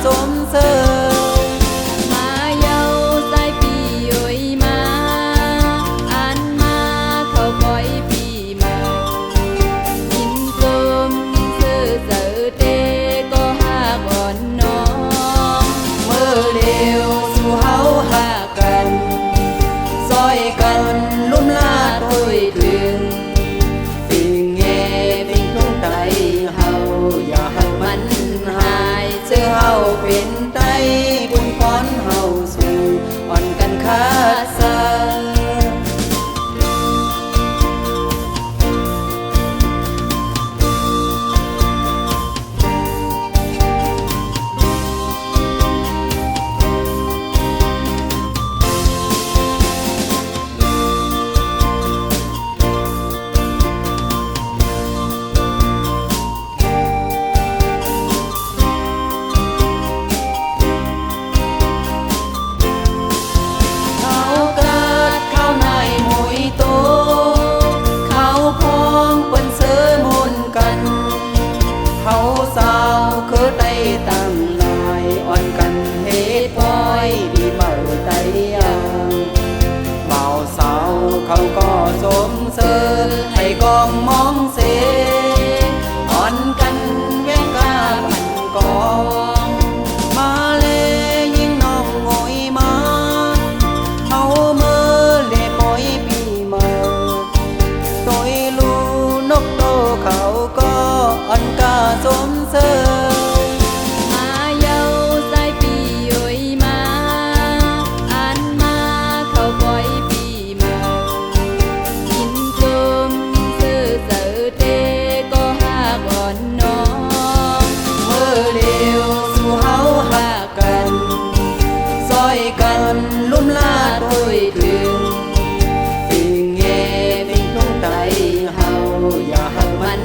สมเสยมาเยาใส่ปีโอยมาอันมาเขาคอยปีมากินกลมซื้อเสือเตก็หาก่อนน้องเมื่อเดียวสู่เฮาหากันซอยกันลุ่มลาดถ้วยถึงปิงแง่ปิงตุ้งไตเฮาอย่าให้มันหายเจอเฮาเป็นไตบุญพรเฮาสู่อ่อนกันคาซาเขาสาวคือไตตามลายอ่อนกันเฮ็ดปอยดีเมาไตยางเบาสาวเขาก็สมเสยให้กองมองเสอ่อนกันแว่งกาบันกองมาเลยยิ่งน้องโอยมาเอามือเล่ปอยปีมาตัวลูนกโตเขาก็อ่อนกาสมเสยมาเยาใส่ปีโอยมาอันมาเขาคอยปีมากินกลมซื้อเสือเตก็หาก่อนน้องเมื่อเดียวสู่เฮาหากันซอยกันลุ่มลาดถ้วยถึงปิงแง่ปิงตุ้งไตเฮาอย่าให้มัน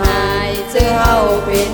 หายเจอเฮาเป็น